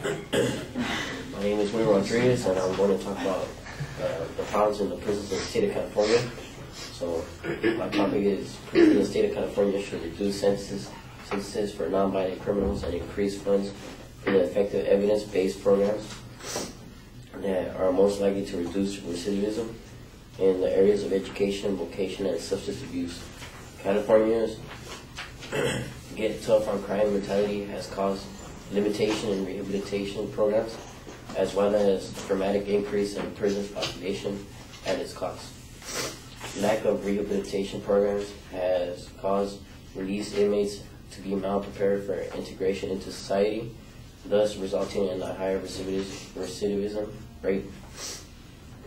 My name is Julio and I'm going to talk about the problems in the prisons in the state of California. So my topic is prisons in the state of California should reduce sentences for non-violent criminals and increase funds for the effective evidence-based programs that are most likely to reduce recidivism in the areas of education, vocation, and substance abuse. California's get tough on crime mentality has caused limitation in rehabilitation programs, as well as dramatic increase in prison's population at its cost. Lack of rehabilitation programs has caused released inmates to be malprepared for integration into society, thus resulting in a higher recidivism rate.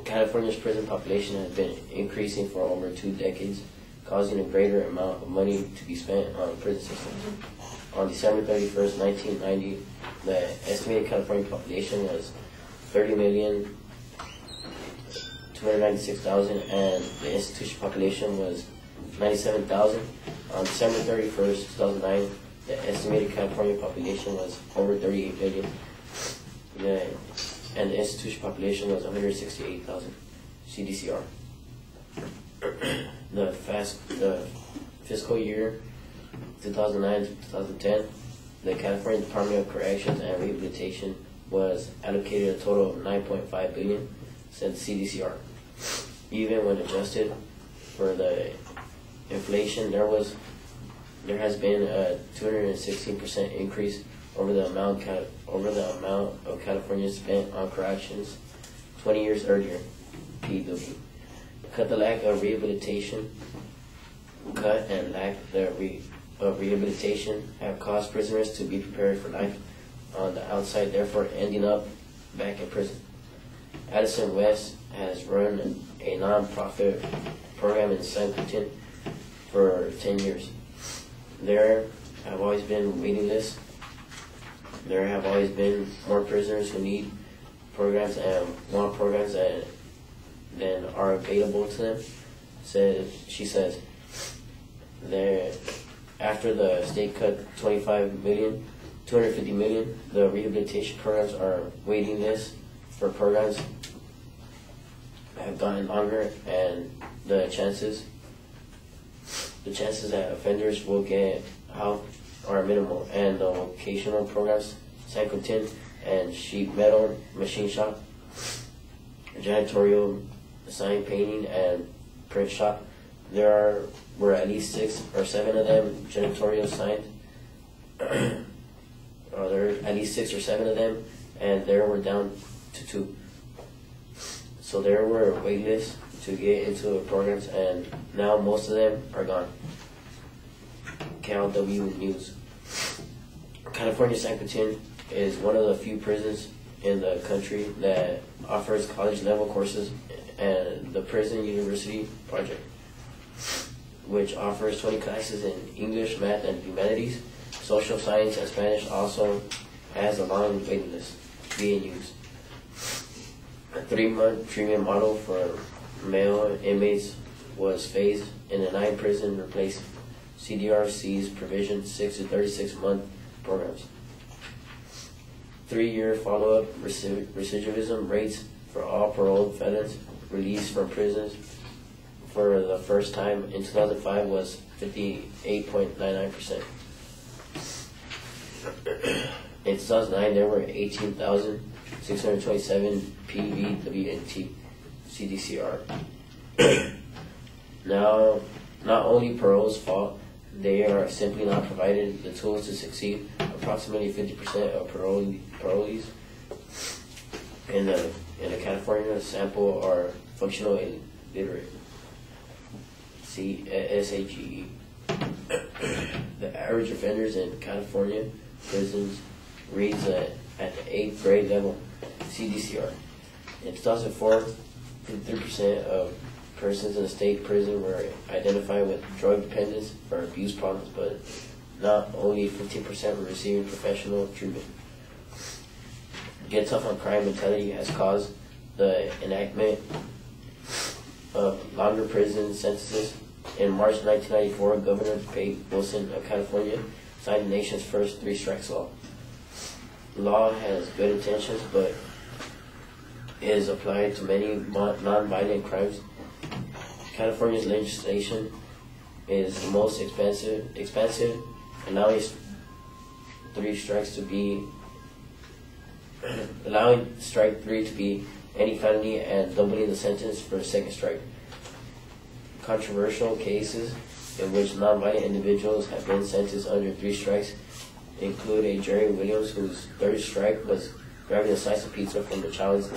California's prison population has been increasing for over 2 decades, causing a greater amount of money to be spent on prison systems. On December 31st, 1990, the estimated California population was 30,296,000 and the institution population was 97,000. On December 31st, 2009, the estimated California population was over 38 million. And the institution population was 168,000 CDCR. The fiscal year 2009 to 2010, the California Department of Corrections and Rehabilitation was allocated a total of $9.5 billion since CDCR. Even when adjusted for the inflation, there has been a 216% increase over the amount of California spent on corrections 20 years earlier. PW. Cut and lack of rehabilitation have caused prisoners to be prepared for life on the outside, therefore ending up back in prison. Addison West has run a non-profit program in San Quentin for 10 years. There have always been waiting lists. There have always been more prisoners who need programs and want programs than are available to them. She says, after the state cut 250 million, the rehabilitation programs are waiting lists for programs have gotten longer, and the chances that offenders will get help are minimal. And the vocational programs, San Quentin and sheet metal machine shop, janitorial, sign painting, and print shop, there were at least 6 or 7 of them janitorial signs. Or there were at least 6 or 7 of them, and there were down to 2. So there were wait lists to get into the programs, and now most of them are gone. KLW News. California San Quentin is one of the few prisons in the country that offers college-level courses, and the Prison University Project, which offers 20 classes in English, math, and humanities. Social science and Spanish also has a long waiting list being used. A 3-month treatment model for male inmates was phased in the 9 prison, replacing CDRC's provision 6 to 36-month programs. 3-year follow-up recidivism rates for all paroled felons released from prisons for the first time in 2005 was 58.99%. In 2009, there were 18,627 PVWNT CDCR. Now, not only parole's fault, they are simply not provided the tools to succeed. Approximately 50% of parolees in the California sample are functional illiterate. See SAGE. The average offenders in California prisons reads at the 8th grade level, CDCR. In 2004, 53% of persons in a state prison were identified with drug dependence or abuse problems, but not only 15% were receiving professional treatment. Get tough on crime mentality has caused the enactment of longer prison sentences. In March 1994, Governor Pate Wilson of California signed the nation's first 3 strikes law. law has good intentions, but is applied to many non-violent crimes. California's legislation is the most expansive, allowing allowing strike 3 to be any felony and doubling the sentence for a second strike. Controversial cases in which non-violent individuals have been sentenced under 3 strikes include a Jerry Williams whose 3rd strike was grabbing a slice of pizza from the child's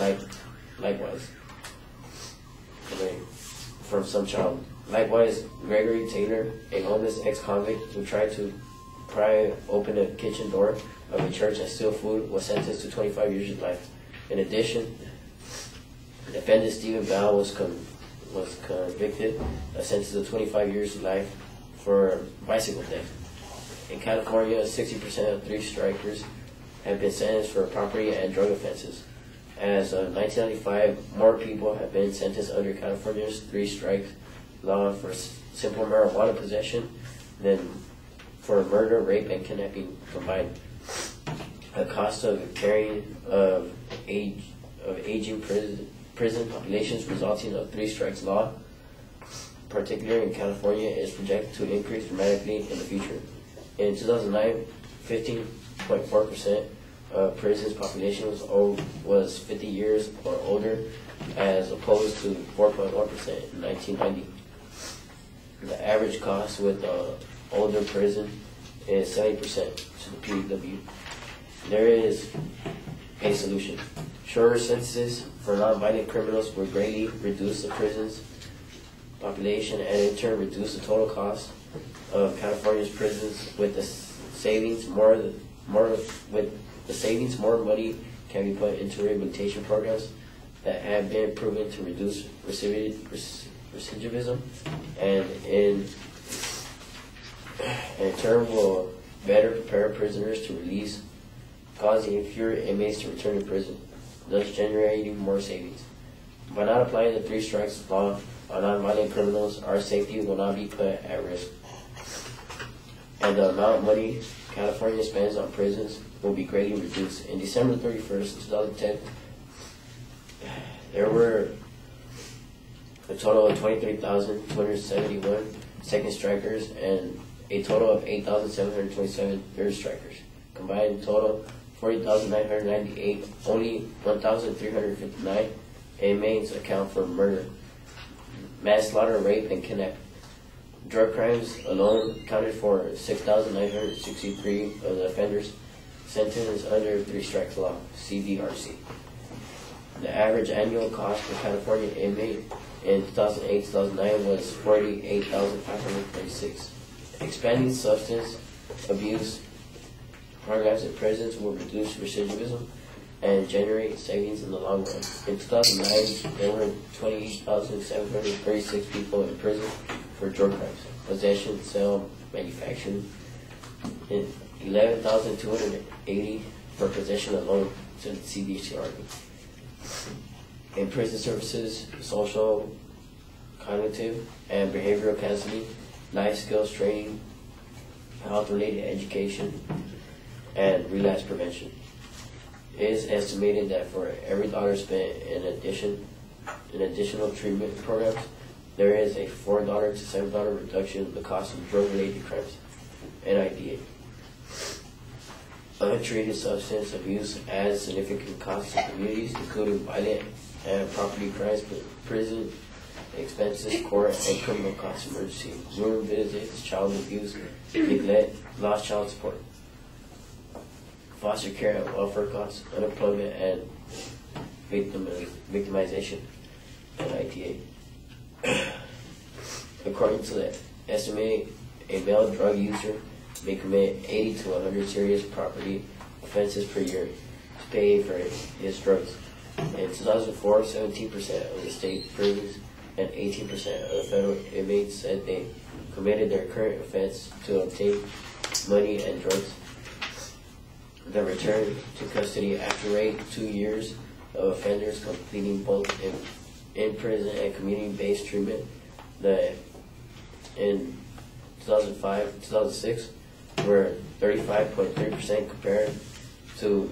likewise. From some child. Likewise, Gregory Taylor, a homeless ex-convict who tried to pry open a kitchen door of a church and steal food, was sentenced to 25 years to life. In addition, defendant Stephen Bell was convicted, sentenced to 25 years to life for bicycle theft. In California, 60% of 3 strikers have been sentenced for property and drug offenses. As of 1995, more people have been sentenced under California's 3 strikes law for simple marijuana possession than for murder, rape, and kidnapping combined. The cost of carrying of aging prison populations resulting of 3 strikes law, particularly in California, is projected to increase dramatically in the future. In 2009, 15.4% of prison's population was 50 years or older, as opposed to 4.1% in 1990. The average cost with the older prison is 70% to the PW. There is a solution. Shorter sentences for non-violent criminals would greatly reduce the prison's population and in turn reduce the total cost of California's prisons. With the savings, more money can be put into rehabilitation programs that have been proven to reduce recidivism, and in turn will better prepare prisoners to release, causing fewer inmates to return to prison, thus generating more savings. By not applying the 3 strikes law on nonviolent criminals, our safety will not be put at risk, and the amount of money California spends on prisons will be greatly reduced. In December 31st, 2010, there were a total of 23,271 second strikers and a total of 8,727 third strikers. Combined total 40,998. Only 1,359 inmates account for murder, manslaughter, rape, and kidnapping. Drug crimes alone accounted for 6,963 of the offenders sentenced under 3 strikes law, CDRC. The average annual cost per California inmate in 2008-2009 was $48,536. Expanding substance abuse programs in prisons will reduce recidivism and generate savings in the long run. In 2009, there were 28,736 people in prison for drug crimes, possession, sale, manufacturing, and 11,280 for possession alone to the CDCRB. In prison services, social, cognitive, and behavioral counseling, life skills training, health-related education, and relapse prevention. It is estimated that for every dollar spent in additional treatment programs, there is a $4 to $7 reduction in the cost of drug-related crimes, NIDA. Untreated substance abuse adds significant costs to communities, including violent and property crimes, prison expenses, court and criminal costs, emergency room visits, child abuse, neglect, lost child support, foster care and welfare costs, unemployment, and victimization, NITA. According to the estimate, a male drug user may commit 80 to 100 serious property offenses per year to pay for his drugs. In 2004, 17% of the state prisons and 18% of the federal inmates said they committed their current offense to obtain money and drugs. The return to custody after rate 2 years of offenders completing both in prison and community-based treatment. In 2005-2006 were 35.3% compared to